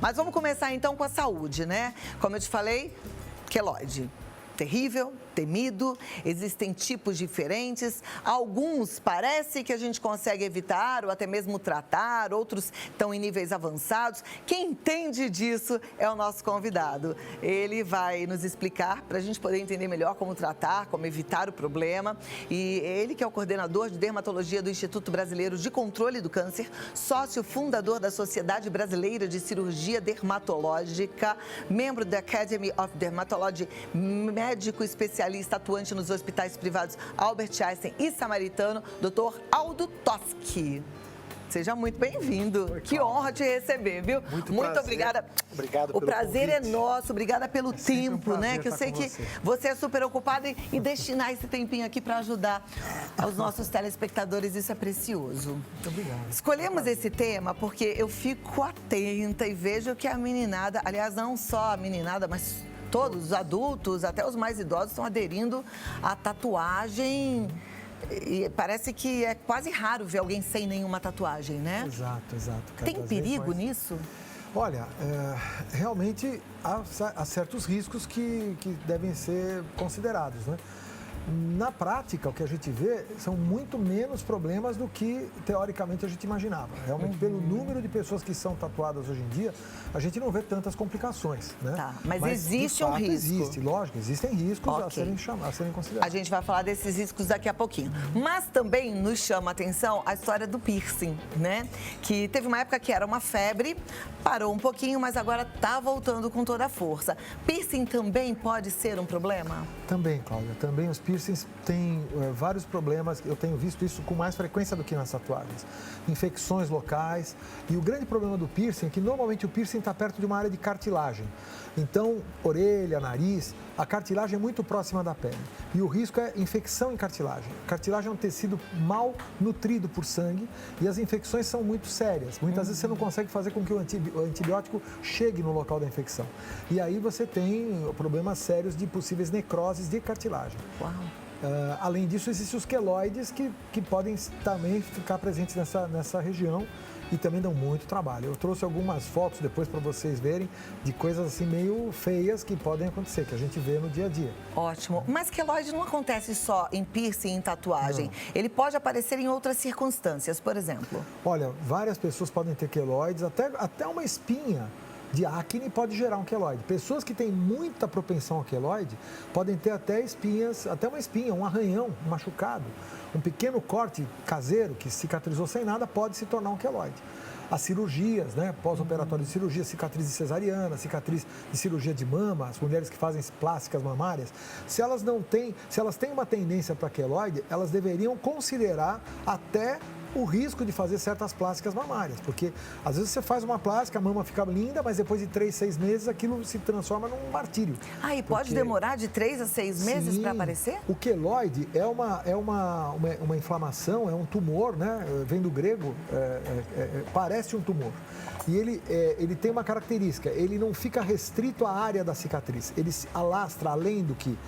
Mas vamos começar então com a saúde, né? Como eu te falei, queloide. Terrível, temido, existem tipos diferentes, alguns parece que a gente consegue evitar ou até mesmo tratar, outros estão em níveis avançados. Quem entende disso é o nosso convidado. Ele vai nos explicar para a gente poder entender melhor como tratar, como evitar o problema. E ele que é o coordenador de dermatologia do Instituto Brasileiro de Controle do Câncer, sócio fundador da Sociedade Brasileira de Cirurgia Dermatológica, membro da Academy of Dermatology, médico especialista atuante nos hospitais privados Albert Einstein e Samaritano, Dr. Aldo Toschi. Seja muito bem-vindo. Que honra te receber, viu? Muito obrigada. Obrigado pelo convite. O prazer é nosso. Obrigada pelo tempo, né? Que eu sei que você é super ocupado e destinar esse tempinho aqui para ajudar aos nossos telespectadores, isso é precioso. Muito obrigado. Escolhemos esse tema porque eu fico atenta e vejo que a meninada, aliás, não só a meninada, mas todos os adultos, até os mais idosos, estão aderindo à tatuagem. E parece que é quase raro ver alguém sem nenhuma tatuagem, né? Exato. Tem perigo nisso? Olha, realmente há certos riscos que devem ser considerados, né? Na prática, o que a gente vê são muito menos problemas do que, teoricamente, a gente imaginava. Realmente, pelo número de pessoas que são tatuadas hoje em dia, a gente não vê tantas complicações, né? Tá, mas existe um risco? Existe, lógico, existem riscos a serem considerados. A gente vai falar desses riscos daqui a pouquinho. Mas também nos chama a atenção a história do piercing, né? Que teve uma época que era uma febre, parou um pouquinho, mas agora está voltando com toda a força. Piercing também pode ser um problema? Também, Cláudia, também os piercings têm vários problemas, eu tenho visto isso com mais frequência do que nas tatuagens. Infecções locais, e o grande problema do piercing é que normalmente o piercing está perto de uma área de cartilagem. Então, orelha, nariz, a cartilagem é muito próxima da pele. E o risco é infecção em cartilagem. A cartilagem é um tecido mal nutrido por sangue e as infecções são muito sérias. Muitas vezes você não consegue fazer com que o antibiótico chegue no local da infecção. E aí você tem problemas sérios de possíveis necroses de cartilagem. Uau! Além disso, existem os queloides que podem também ficar presentes nessa região e também dão muito trabalho. Eu trouxe algumas fotos depois para vocês verem de coisas assim meio feias que podem acontecer, que a gente vê no dia a dia. Ótimo. Mas queloide não acontece só em piercing e em tatuagem. Não. Ele pode aparecer em outras circunstâncias, por exemplo. Olha, várias pessoas podem ter queloides, até uma espinha de acne pode gerar um queloide. Pessoas que têm muita propensão ao queloide podem ter até espinhas, até uma espinha, um arranhão, um machucado. Um pequeno corte caseiro que cicatrizou sem nada pode se tornar um queloide. As cirurgias, né, pós-operatório de cirurgia, cicatriz de cesariana, cicatriz de cirurgia de mama, as mulheres que fazem plásticas mamárias, se elas têm uma tendência para queloide, elas deveriam considerar até o risco de fazer certas plásticas mamárias, porque às vezes você faz uma plástica, a mama fica linda, mas depois de 3, 6 meses aquilo se transforma num martírio. Ah, e pode demorar de 3 a 6 meses para aparecer? O queloide é uma inflamação, é um tumor, né? Vem do grego, parece um tumor. E ele tem uma característica, ele não fica restrito à área da cicatriz, ele se alastra além do que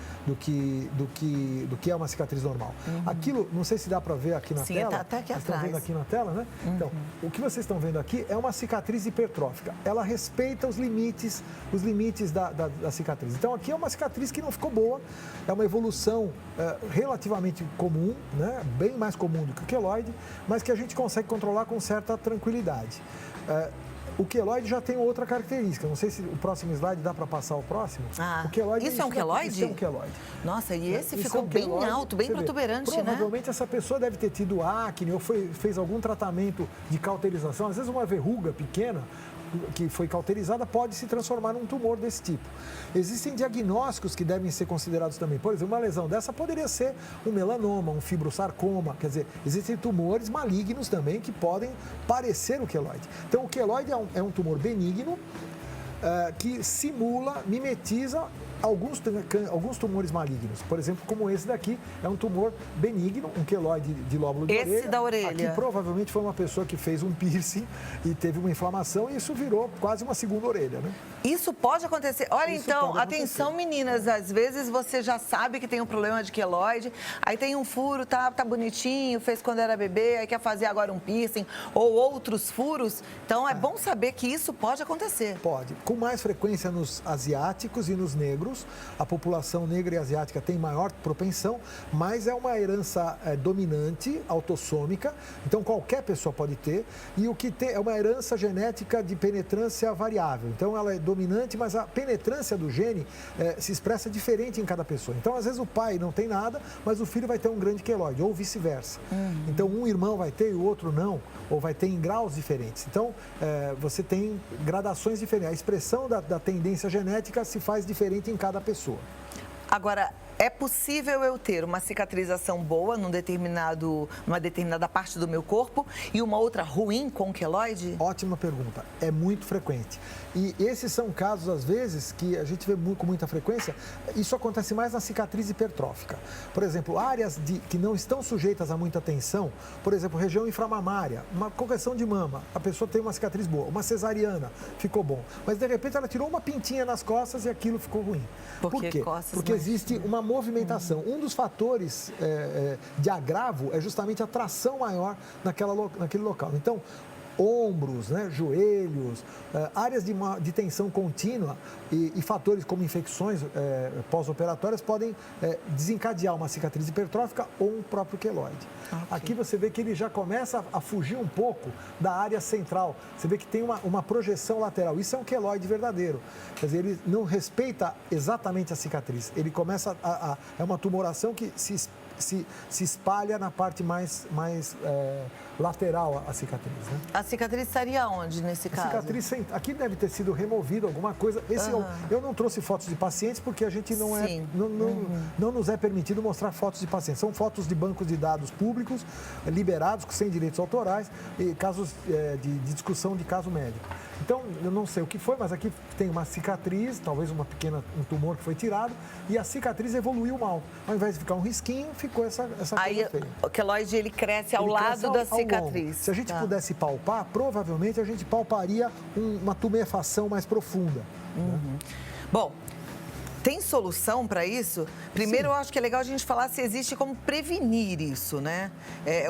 é uma cicatriz normal. Aquilo, não sei se dá para ver aqui na tela. Sim, tá aqui atrás. Estão vendo aqui na tela, né? Então, o que vocês estão vendo aqui é uma cicatriz hipertrófica. Ela respeita os limites da cicatriz. Então, aqui é uma cicatriz que não ficou boa, é uma evolução relativamente comum, né? Bem mais comum do que o queloide, mas que a gente consegue controlar com certa tranquilidade. O queloide já tem outra característica. Não sei se o próximo slide dá para passar o próximo. O queloide, isso é um queloide? Isso é um queloide. Nossa, e esse ficou bem alto, bem protuberante, né? Provavelmente essa pessoa deve ter tido acne ou fez algum tratamento de cauterização. Às vezes uma verruga pequena que foi cauterizada pode se transformar num tumor desse tipo. Existem diagnósticos que devem ser considerados também. Por exemplo, uma lesão dessa poderia ser um melanoma, um fibrosarcoma. Quer dizer, existem tumores malignos também que podem parecer o queloide. Então, o queloide é um tumor benigno que simula, mimetiza alguns tumores malignos. Por exemplo, como esse daqui, é um tumor benigno, um queloide de lóbulo de orelha. Esse da orelha. Aqui provavelmente foi uma pessoa que fez um piercing e teve uma inflamação e isso virou quase uma segunda orelha, né? Isso pode acontecer. Olha, Isso então, pode acontecer. atenção, meninas, às vezes você já sabe que tem um problema de queloide, aí tem um furo, tá bonitinho, fez quando era bebê, aí quer fazer agora um piercing ou outros furos. Então, é bom saber que isso pode acontecer. Pode. Com mais frequência nos asiáticos e nos negros. A população negra e asiática tem maior propensão, mas é uma herança dominante, autossômica, então qualquer pessoa pode ter. E o que tem é uma herança genética de penetrância variável. Então ela é dominante, mas a penetrância do gene se expressa diferente em cada pessoa. Então, às vezes, o pai não tem nada, mas o filho vai ter um grande queloide, ou vice-versa. Então, um irmão vai ter e o outro não, ou vai ter em graus diferentes. Então, você tem gradações diferentes. A expressão da tendência genética se faz diferente em cada pessoa. Agora, é possível eu ter uma cicatrização boa numa determinada parte do meu corpo e uma outra ruim com queloide? Ótima pergunta. É muito frequente. E esses são casos, às vezes, que a gente vê com muita frequência. Isso acontece mais na cicatriz hipertrófica. Por exemplo, áreas que não estão sujeitas a muita tensão, por exemplo, região inframamária, uma correção de mama, a pessoa tem uma cicatriz boa, uma cesariana, ficou bom. Mas, de repente, ela tirou uma pintinha nas costas e aquilo ficou ruim. Por quê? Porque existe uma movimentação. Um dos fatores de agravo é justamente a tração maior naquele local. Então, ombros, né, joelhos, áreas de tensão contínua e fatores como infecções pós-operatórias podem desencadear uma cicatriz hipertrófica ou um próprio queloide. Okay. Aqui você vê que ele já começa a fugir um pouco da área central. Você vê que tem uma projeção lateral. Isso é um queloide verdadeiro. Quer dizer, ele não respeita exatamente a cicatriz. Ele começa é uma tumoração que se espalha na parte mais lateral a cicatriz, né? A cicatriz estaria onde nesse caso? A cicatriz, aqui deve ter sido removido alguma coisa. Eu não trouxe fotos de pacientes porque a gente não nos é permitido mostrar fotos de pacientes. São fotos de bancos de dados públicos, liberados, sem direitos autorais, e casos de discussão de caso médico. Então, eu não sei o que foi, mas aqui tem uma cicatriz, talvez um tumor que foi tirado, e a cicatriz evoluiu mal. Ao invés de ficar um risquinho, ficou essa coisa feia. O queloide, ele cresce ao lado da cicatriz. Se a gente pudesse palpar, provavelmente a gente palparia uma tumefação mais profunda. Né? Bom, tem solução para isso? Primeiro, eu acho que é legal a gente falar se existe como prevenir isso, né?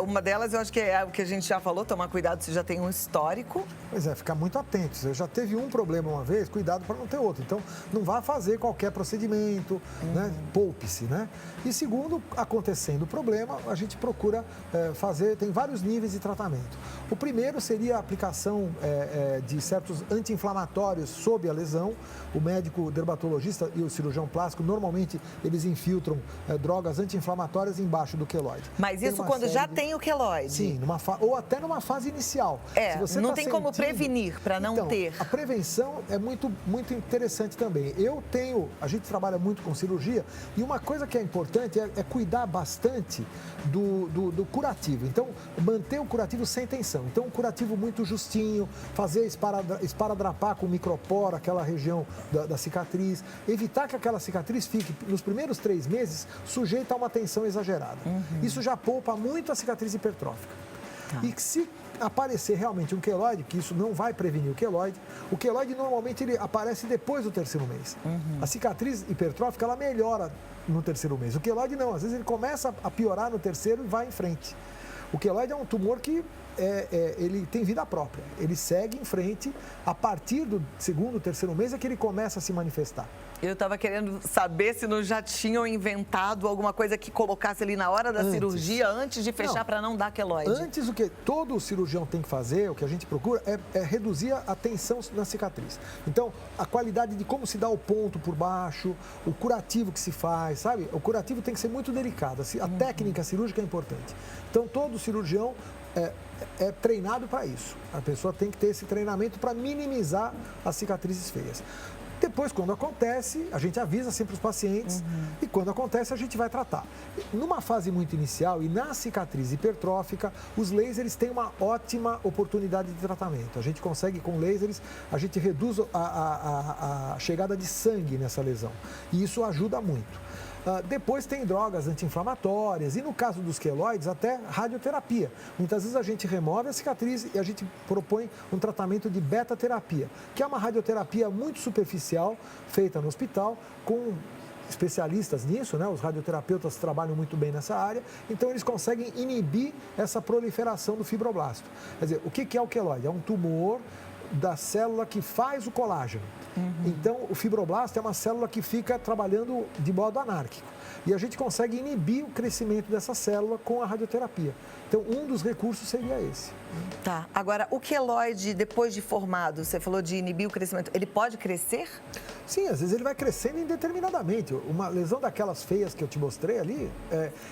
Uma delas, eu acho que é o que a gente já falou, tomar cuidado se já tem um histórico. Pois é, ficar muito atento. Você já teve um problema uma vez, cuidado para não ter outro. Então, não vá fazer qualquer procedimento, né? Poupe-se, né? E segundo, acontecendo o problema, a gente procura tem vários níveis de tratamento. O primeiro seria a aplicação de certos anti-inflamatórios sob a lesão. O médico dermatologista e o cirurgião plástico, normalmente, eles infiltram drogas anti-inflamatórias embaixo do queloide. Mas isso quando já tem o queloide? Sim, ou até numa fase inicial. Se não tem como prevenir para não ter. A prevenção é muito, muito interessante também. A gente trabalha muito com cirurgia e uma coisa que é importante é cuidar bastante do curativo. Então, manter o curativo sem tensão. Então, um curativo muito justinho, fazer esparadrapar com microporo, aquela região da cicatriz, evitar que aquela cicatriz fique, nos primeiros 3 meses, sujeita a uma tensão exagerada. Isso já poupa muito a cicatriz hipertrófica. Tá. E se aparecer realmente um queloide, que isso não vai prevenir o queloide normalmente ele aparece depois do 3º mês. A cicatriz hipertrófica, ela melhora no 3º mês. O queloide não, às vezes ele começa a piorar no 3º e vai em frente. O queloide é um tumor que ele tem vida própria. Ele segue em frente, a partir do 2º, 3º mês é que ele começa a se manifestar. Eu estava querendo saber se não já tinham inventado alguma coisa que colocasse ali na hora da cirurgia, antes de fechar, para não dar queloide. Antes, o que todo cirurgião tem que fazer, o que a gente procura, é reduzir a tensão na cicatriz. Então, a qualidade de como se dá o ponto por baixo, o curativo que se faz, sabe? O curativo tem que ser muito delicado. A técnica cirúrgica é importante. Então, todo cirurgião é treinado para isso. A pessoa tem que ter esse treinamento para minimizar as cicatrizes feias. Depois, quando acontece, a gente avisa sempre os pacientes e quando acontece, a gente vai tratar. Numa fase muito inicial e na cicatriz hipertrófica, os lasers têm uma ótima oportunidade de tratamento. A gente consegue, com lasers, a gente reduz a chegada de sangue nessa lesão e isso ajuda muito. Depois tem drogas anti-inflamatórias e no caso dos queloides até radioterapia. Muitas vezes a gente remove a cicatriz e a gente propõe um tratamento de beta-terapia, que é uma radioterapia muito superficial, feita no hospital, com especialistas nisso, né? Os radioterapeutas trabalham muito bem nessa área, então eles conseguem inibir essa proliferação do fibroblasto. Quer dizer, o que é o queloide? É um tumor da célula que faz o colágeno. Então, o fibroblasto é uma célula que fica trabalhando de modo anárquico. E a gente consegue inibir o crescimento dessa célula com a radioterapia. Então, um dos recursos seria esse. Tá. Agora, o queloide, depois de formado, você falou de inibir o crescimento, ele pode crescer? Sim, às vezes ele vai crescendo indeterminadamente. Uma lesão daquelas feias que eu te mostrei ali,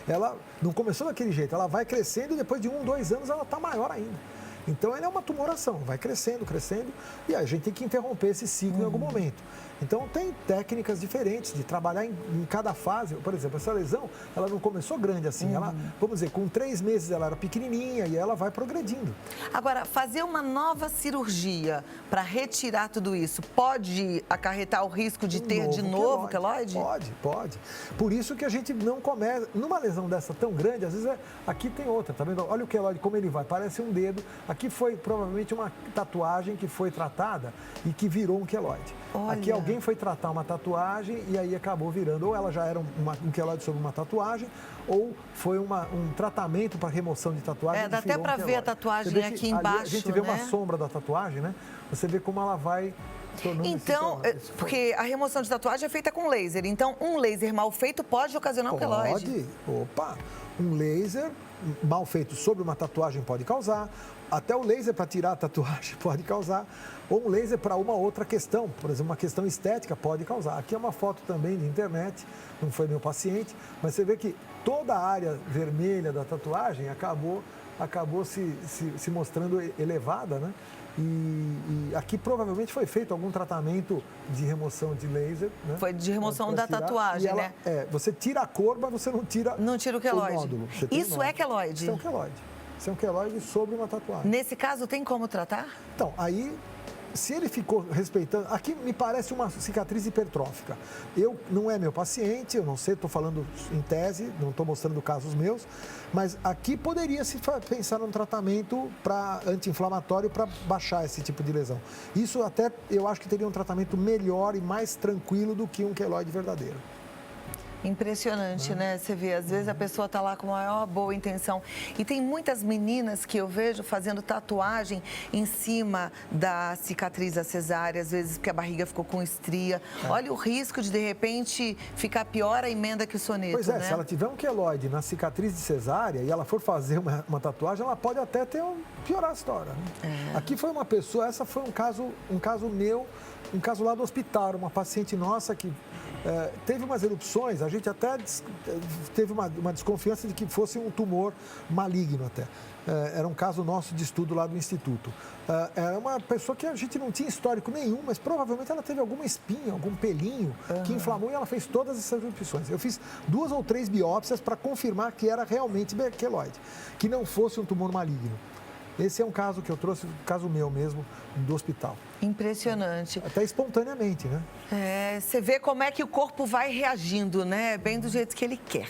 ela não começou daquele jeito, ela vai crescendo e depois de 1, 2 anos ela está maior ainda. Então, ele é uma tumoração, vai crescendo, crescendo, e a gente tem que interromper esse ciclo em algum momento. Então, tem técnicas diferentes de trabalhar em cada fase. Por exemplo, essa lesão, ela não começou grande assim. Ela, vamos dizer, com 3 meses ela era pequenininha e ela vai progredindo. Agora, fazer uma nova cirurgia para retirar tudo isso pode acarretar o risco de ter de novo queloide? Pode. Por isso que a gente não começa... Numa lesão dessa tão grande, às vezes aqui tem outra, tá vendo? Olha o queloide, como ele vai, parece um dedo. Aqui foi provavelmente uma tatuagem que foi tratada e que virou um queloide. Olha. Aqui alguém foi tratar uma tatuagem e aí acabou virando, ou ela já era um queloide sobre uma tatuagem, ou foi um tratamento para remoção de tatuagem. Dá até para ver a tatuagem aqui embaixo, a gente vê uma sombra da tatuagem, né? Você vê como ela vai tornando então, porque a remoção de tatuagem é feita com laser, então um laser mal feito pode ocasionar um queloide? Opa! Um laser mal feito sobre uma tatuagem pode causar, até o laser para tirar a tatuagem pode causar, ou um laser para uma outra questão, por exemplo, uma questão estética pode causar. Aqui é uma foto também de internet, não foi meu paciente, mas você vê que toda a área vermelha da tatuagem acabou se mostrando elevada, né? E aqui provavelmente foi feito algum tratamento de remoção de laser, né? Foi de remoção da tatuagem, né? Você tira a cor, mas você não tira o queloide. O nódulo. Isso é queloide? Isso é um queloide. Isso é um queloide sobre uma tatuagem. Nesse caso, tem como tratar? Então, aí, se ele ficou respeitando... Aqui me parece uma cicatriz hipertrófica. Não é meu paciente, eu não sei, estou falando em tese, não estou mostrando casos meus, mas aqui poderia se pensar num tratamento anti-inflamatório para baixar esse tipo de lesão. Isso até, eu acho que teria um tratamento melhor e mais tranquilo do que um queloide verdadeiro. Impressionante, né? Você vê, às vezes a pessoa está lá com a maior boa intenção. E tem muitas meninas que eu vejo fazendo tatuagem em cima da cicatriz da cesárea, às vezes porque a barriga ficou com estria. Olha o risco de repente, ficar pior a emenda que o soneto, Pois é, né? se ela tiver um queloide na cicatriz de cesárea e ela for fazer uma tatuagem, ela pode até piorar a história, né? Aqui foi uma pessoa, essa foi um caso meu, um caso lá do hospital, uma paciente nossa que teve umas erupções, a gente até teve uma desconfiança de que fosse um tumor maligno até. Era um caso nosso de estudo lá do Instituto. Era uma pessoa que a gente não tinha histórico nenhum, mas provavelmente ela teve alguma espinha, algum pelinho que inflamou e ela fez todas essas erupções. Eu fiz 2 ou 3 biópsias para confirmar que era realmente queloide, que não fosse um tumor maligno. Esse é um caso que eu trouxe, um caso meu mesmo, do hospital. Impressionante. Até espontaneamente, né? Você vê como é que o corpo vai reagindo, né? Bem do jeito que ele quer.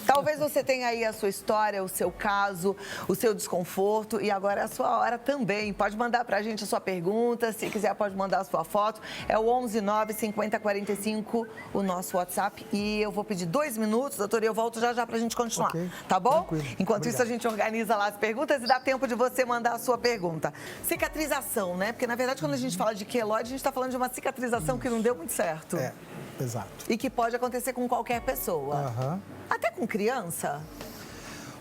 Talvez você tenha aí a sua história, o seu caso, o seu desconforto e agora é a sua hora também. Pode mandar pra gente a sua pergunta, se quiser pode mandar a sua foto. É o 1195045 o nosso WhatsApp e eu vou pedir 2 minutos, doutor, e eu volto já pra gente continuar, okay. Tá bom? Tranquilo. Enquanto Obrigado. isso a gente organiza lá as perguntas e dá tempo de você mandar a sua pergunta. Cicatrização, né? Porque na verdade quando a gente fala de queloide, a gente tá falando de uma cicatrização que não deu muito certo. Exato. E que pode acontecer com qualquer pessoa. Até com criança?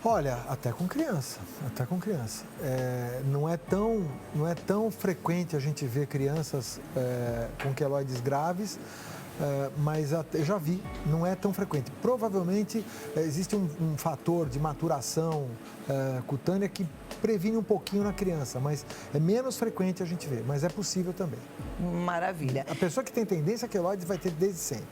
Olha, até com criança, até com criança. Não é tão frequente a gente ver crianças com queloides graves, mas eu já vi, não é tão frequente. Provavelmente existe um fator de maturação cutânea que previne um pouquinho na criança, mas é menos frequente a gente ver, mas é possível também. Maravilha. A pessoa que tem tendência a queloides vai ter desde sempre.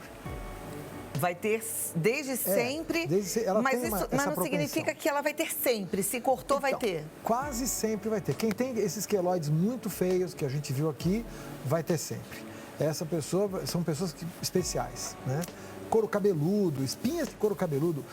Vai ter desde sempre, ela mas tem isso essa não propensão. Significa que ela vai ter sempre. Se cortou, vai ter. Quase sempre vai ter. Quem tem esses queloides muito feios que a gente viu aqui, vai ter sempre. Essa pessoa são pessoas especiais, né? Couro cabeludo, espinhas de couro cabeludo,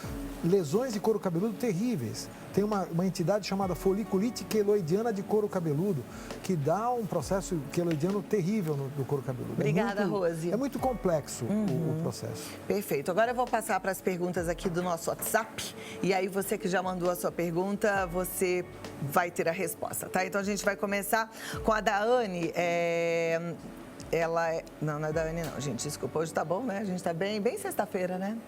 lesões de couro cabeludo terríveis. Tem uma entidade chamada foliculite queloidiana de couro cabeludo, que dá um processo queloidiano terrível no couro cabeludo. Obrigada, Rose. É muito complexo o processo. Perfeito. Agora eu vou passar para as perguntas aqui do nosso WhatsApp. E aí você que já mandou a sua pergunta, você vai ter a resposta, tá? Então a gente vai começar com a Daiane. Não é da Anne não, gente, desculpa, hoje tá bom, né? A gente tá bem sexta-feira, né?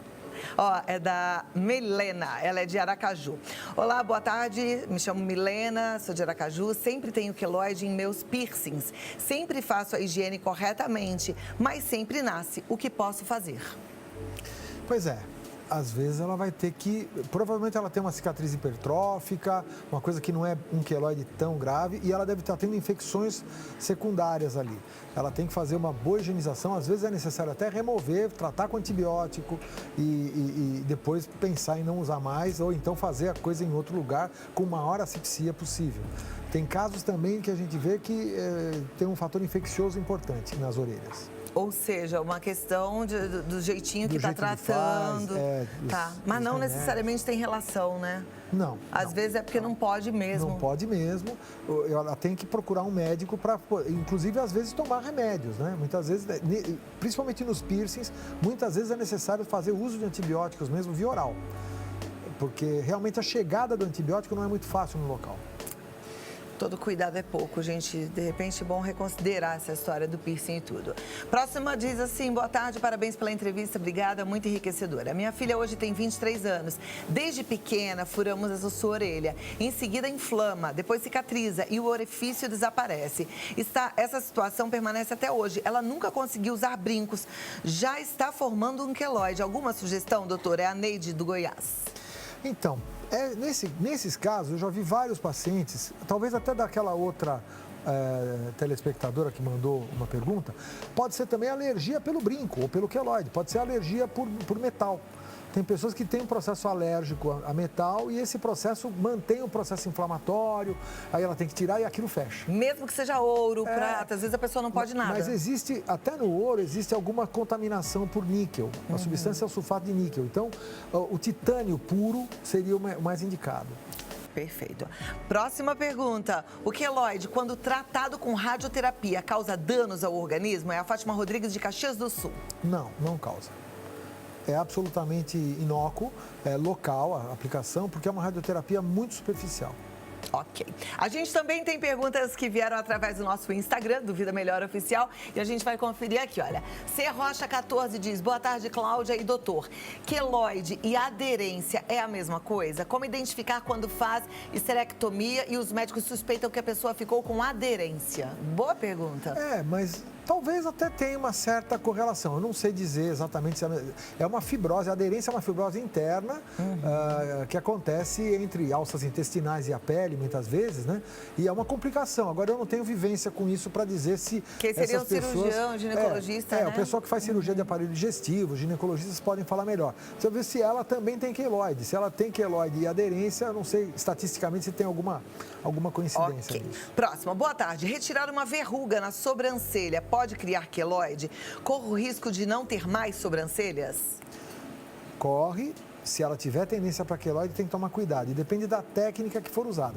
Ó, é da Milena, ela é de Aracaju. Olá, boa tarde, me chamo Milena, sou de Aracaju, sempre tenho queloide em meus piercings, sempre faço a higiene corretamente, mas sempre nasce. O que posso fazer? Pois é. Às vezes ela vai ter que, provavelmente ela tem uma cicatriz hipertrófica, uma coisa que não é um queloide tão grave e ela deve estar tendo infecções secundárias ali. Ela tem que fazer uma boa higienização, às vezes é necessário até remover, tratar com antibiótico e depois pensar em não usar mais ou então fazer a coisa em outro lugar com maior asepsia possível. Tem casos também que a gente vê que tem um fator infeccioso importante nas orelhas. Ou seja, uma questão do jeitinho que está tratando. Tá. Mas não necessariamente tem relação, né? Não. Às vezes é porque não pode mesmo. Não pode mesmo. Ela tem que procurar um médico para, inclusive, às vezes, tomar remédios, né? Muitas vezes, principalmente nos piercings, muitas vezes é necessário fazer uso de antibióticos mesmo via oral. Porque realmente a chegada do antibiótico não é muito fácil no local. Todo cuidado é pouco, gente. De repente, é bom reconsiderar essa história do piercing e tudo. Próxima diz assim, boa tarde, parabéns pela entrevista, obrigada, muito enriquecedora. Minha filha hoje tem 23 anos. Desde pequena, furamos a sua orelha. Em seguida, inflama, depois cicatriza e o orifício desaparece. Essa situação permanece até hoje. Ela nunca conseguiu usar brincos. Já está formando um queloide. Alguma sugestão, doutora? É a Neide do Goiás. Então, nesses casos, eu já vi vários pacientes, talvez até daquela outra telespectadora que mandou uma pergunta, pode ser também alergia pelo brinco ou pelo queloide, pode ser alergia por metal. Tem pessoas que têm um processo alérgico a metal e esse processo mantém o processo inflamatório, aí ela tem que tirar e aquilo fecha. Mesmo que seja ouro, prata, às vezes a pessoa não pode nada. Mas existe, até no ouro, existe alguma contaminação por níquel. A substância é o sulfato de níquel. Então, o titânio puro seria o mais indicado. Perfeito. Próxima pergunta. O queloide, quando tratado com radioterapia, causa danos ao organismo? É a Fátima Rodrigues de Caxias do Sul. Não causa. É absolutamente inócuo, é local a aplicação, porque é uma radioterapia muito superficial. Ok. A gente também tem perguntas que vieram através do nosso Instagram, do Vida Melhor Oficial, e a gente vai conferir aqui, olha. C. Rocha 14 diz, boa tarde, Cláudia e doutor. Queloide e aderência é a mesma coisa? Como identificar quando faz esterectomia e os médicos suspeitam que a pessoa ficou com aderência? Boa pergunta. Mas talvez até tenha uma certa correlação. Eu não sei dizer exatamente se é uma fibrose. A aderência é uma fibrose interna que acontece entre alças intestinais e a pele, muitas vezes, né? E é uma complicação. Agora, eu não tenho vivência com isso para dizer se que seria essas pessoas... cirurgião, ginecologista, né? O pessoal que faz cirurgia de aparelho digestivo, ginecologistas podem falar melhor. Deixa eu ver se ela também tem queloide. Se ela tem queloide e aderência, eu não sei estatisticamente se tem alguma coincidência nisso. Próxima. Boa tarde. Retirar uma verruga na sobrancelha pode criar queloide? Corre o risco de não ter mais sobrancelhas? Corre. Se ela tiver tendência para queloide, tem que tomar cuidado. E depende da técnica que for usada.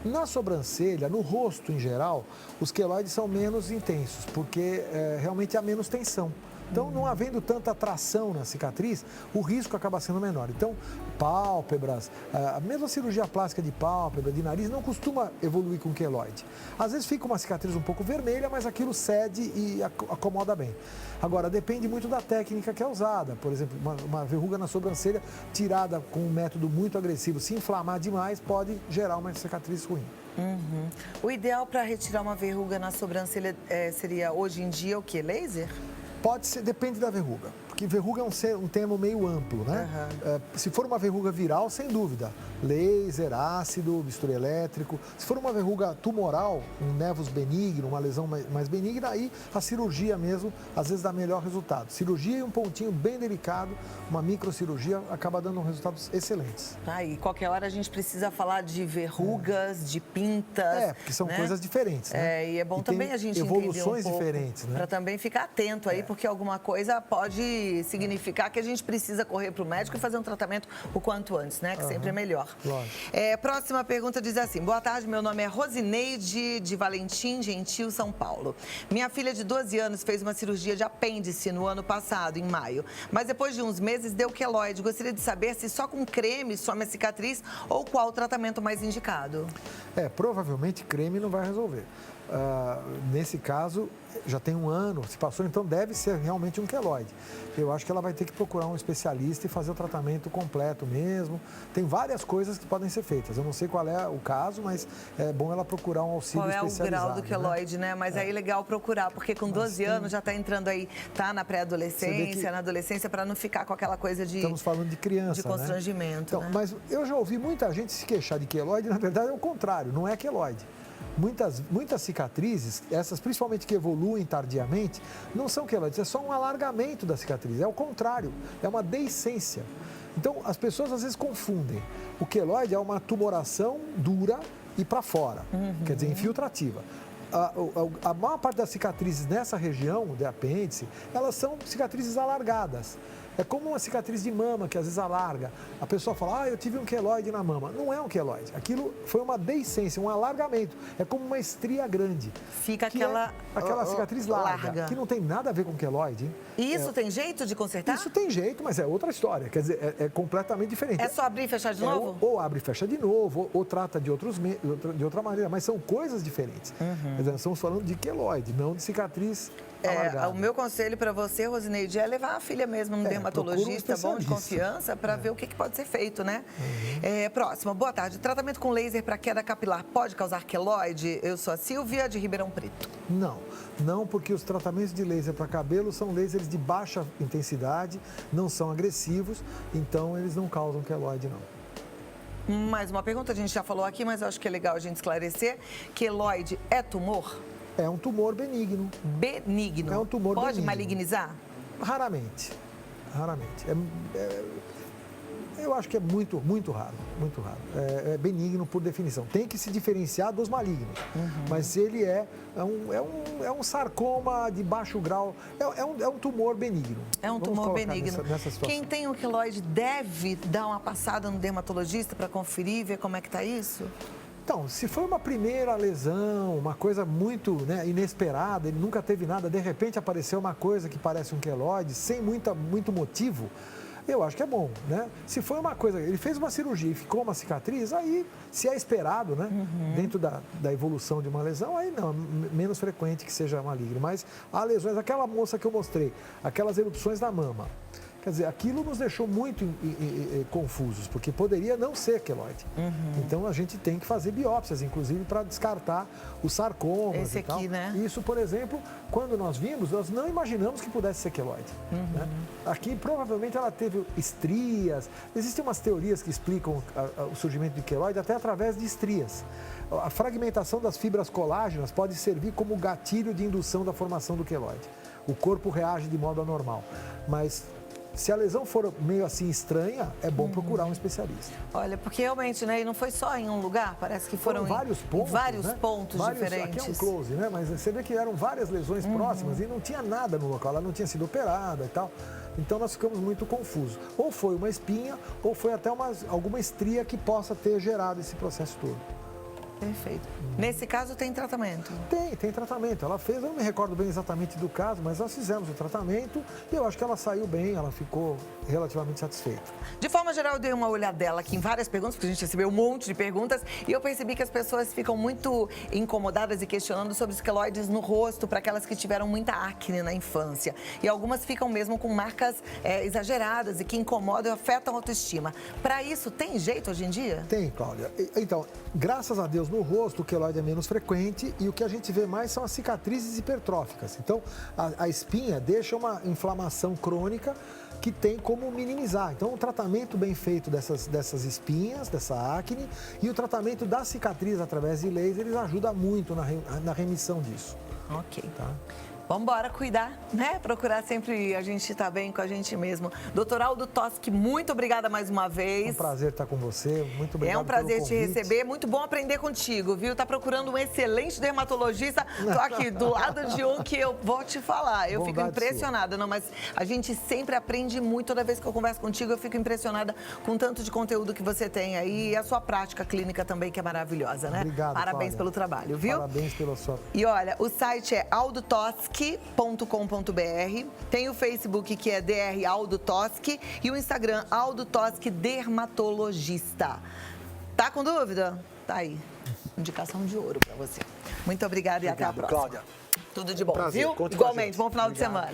Na sobrancelha, no rosto em geral, os queloides são menos intensos, porque realmente há menos tensão. Então, não havendo tanta atração na cicatriz, o risco acaba sendo menor. Então, pálpebras, a mesma cirurgia plástica de pálpebra, de nariz, não costuma evoluir com queloide. Às vezes fica uma cicatriz um pouco vermelha, mas aquilo cede e acomoda bem. Agora, depende muito da técnica que é usada. Por exemplo, uma verruga na sobrancelha tirada com um método muito agressivo, se inflamar demais, pode gerar uma cicatriz ruim. Uhum. O ideal para retirar uma verruga na sobrancelha seria, hoje em dia, o quê? Laser? Pode ser, depende da verruga, porque verruga é um termo meio amplo, né? Se for uma verruga viral, sem dúvida, laser, ácido, bisturi elétrico. Se for uma verruga tumoral, um nevus benigno, uma lesão mais benigna, aí a cirurgia mesmo, às vezes dá melhor resultado. Cirurgia e um pontinho bem delicado, uma microcirurgia, acaba dando resultados excelentes. E qualquer hora a gente precisa falar de verrugas, de pintas. Porque são né? coisas diferentes, né? E é bom também a gente evoluções diferentes, né? Para também ficar atento aí, porque alguma coisa pode significar que a gente precisa correr para o médico e fazer um tratamento o quanto antes, né? Que sempre é melhor. Próxima pergunta diz assim: boa tarde, meu nome é Rosineide de Valentim Gentil, São Paulo. Minha filha de 12 anos fez uma cirurgia de apêndice no ano passado, em maio. Mas depois de uns meses deu queloide. Gostaria de saber se só com creme some a cicatriz ou qual o tratamento mais indicado. Provavelmente creme não vai resolver. Nesse caso, já tem um ano, se passou, então deve ser realmente um queloide. Eu acho que ela vai ter que procurar um especialista e fazer o tratamento completo mesmo. Tem várias coisas que podem ser feitas. Eu não sei qual é o caso, mas é bom ela procurar um auxílio especializado. Qual é o grau do queloide, né? Mas aí é legal procurar, porque com 12 anos já está entrando aí, tá na pré-adolescência, na adolescência, para não ficar com aquela coisa de... Estamos falando de criança, de constrangimento, né? Então, mas eu já ouvi muita gente se queixar de queloide, na verdade é o contrário, não é queloide. Muitas cicatrizes, essas principalmente que evoluem tardiamente, não são queloides, é só um alargamento da cicatriz, é o contrário, é uma deiscência. Então, as pessoas às vezes confundem. O queloide é uma tumoração dura e para fora, quer dizer, infiltrativa. A maior parte das cicatrizes nessa região de apêndice, elas são cicatrizes alargadas. É como uma cicatriz de mama, que às vezes alarga. A pessoa fala, eu tive um queloide na mama. Não é um queloide. Aquilo foi uma deiscência, um alargamento. É como uma estria grande. Fica aquela cicatriz larga, que não tem nada a ver com queloide. Hein? E isso tem jeito de consertar? Isso tem jeito, mas é outra história. Quer dizer, é completamente diferente. É só abrir e fechar de novo? Ou abre e fecha de novo, ou trata de outra maneira. Mas são coisas diferentes. Quer dizer, nós estamos falando de queloide, não de cicatriz alargada. O meu conselho para você, Rosineide, é levar a filha mesmo no dermatologista bom de confiança para ver o que pode ser feito, né? Próxima, boa tarde. Tratamento com laser para queda capilar pode causar queloide? Eu sou a Silvia, de Ribeirão Preto. Não, porque os tratamentos de laser para cabelo são lasers de baixa intensidade, não são agressivos, então eles não causam queloide, não. Mais uma pergunta, a gente já falou aqui, mas eu acho que é legal a gente esclarecer. Queloide é tumor? É um tumor benigno. Benigno? É um tumor benigno. Pode malignizar? Raramente. Eu acho que é muito, muito raro, muito raro. É benigno por definição. Tem que se diferenciar dos malignos. Mas ele é um sarcoma de baixo grau, é um tumor benigno. É um tumor benigno. Nessa situação. Quem tem o queloide deve dar uma passada no dermatologista para conferir, ver como é que está isso? Então, se foi uma primeira lesão, uma coisa muito inesperada, ele nunca teve nada, de repente apareceu uma coisa que parece um queloide, sem muito motivo, eu acho que é bom, né? Se foi uma coisa, ele fez uma cirurgia e ficou uma cicatriz, aí, se é esperado, né? Dentro da evolução de uma lesão, aí não, menos frequente que seja maligno. Mas há lesões, aquela moça que eu mostrei, aquelas erupções na mama, quer dizer, aquilo nos deixou muito confusos, porque poderia não ser queloide. Então, a gente tem que fazer biópsias, inclusive, para descartar os sarcomas. Esse e tal. aqui, né? Isso, por exemplo, quando nós vimos, nós não imaginamos que pudesse ser queloide. Né? Aqui, provavelmente, ela teve estrias. Existem umas teorias que explicam o surgimento de queloide até através de estrias. A fragmentação das fibras colágenas pode servir como gatilho de indução da formação do queloide. O corpo reage de modo anormal, mas se a lesão for meio assim estranha, é bom procurar um especialista. Olha, porque realmente, né, e não foi só em um lugar, parece que foram vários pontos, vários pontos diferentes. Aqui é um close, né? Mas você vê que eram várias lesões próximas e não tinha nada no local, ela não tinha sido operada e tal. Então nós ficamos muito confusos. Ou foi uma espinha, ou foi até alguma estria que possa ter gerado esse processo todo. Perfeito. Nesse caso, tem tratamento? Tem tratamento. Ela fez, eu não me recordo bem exatamente do caso, mas nós fizemos o tratamento e eu acho que ela saiu bem, ela ficou relativamente satisfeita. De forma geral, eu dei uma olhadela aqui em várias perguntas, porque a gente recebeu um monte de perguntas, e eu percebi que as pessoas ficam muito incomodadas e questionando sobre os queloides no rosto, para aquelas que tiveram muita acne na infância. E algumas ficam mesmo com marcas exageradas e que incomodam e afetam a autoestima. Para isso, tem jeito hoje em dia? Tem, Cláudia. Então, graças a Deus, no rosto o queloide é menos frequente e o que a gente vê mais são as cicatrizes hipertróficas. Então, a espinha deixa uma inflamação crônica que tem como minimizar. Então, o tratamento bem feito dessas espinhas, dessa acne, e o tratamento da cicatriz através de laser, eles ajudam muito na remissão disso. Ok. Tá? Vamos embora cuidar, né? Procurar sempre a gente estar bem com a gente mesmo. Doutor Aldo Toschi, muito obrigada mais uma vez. É um prazer estar com você, muito obrigado. É um prazer pelo te convite. receber, muito bom aprender contigo, viu? Tá procurando um excelente dermatologista, tô aqui do lado de um que eu vou te falar. Eu fico Bondade impressionada, não, mas a gente sempre aprende muito. Toda vez que eu converso contigo, eu fico impressionada com o tanto de conteúdo que você tem aí e a sua prática clínica também, que é maravilhosa, né? Obrigado, Parabéns Cláudia. pelo trabalho, viu? Parabéns pela sua... E olha, o site é aldotoschi.com.br, tem o Facebook que é DR Aldo Toschi e o Instagram Aldo Toschi Dermatologista. Tá com dúvida? Tá aí. Indicação de ouro pra você. Muito obrigada e até a próxima. Cláudia. Tudo de bom, Prazer, viu? conte com a Igualmente, gente. bom final de Obrigado. semana.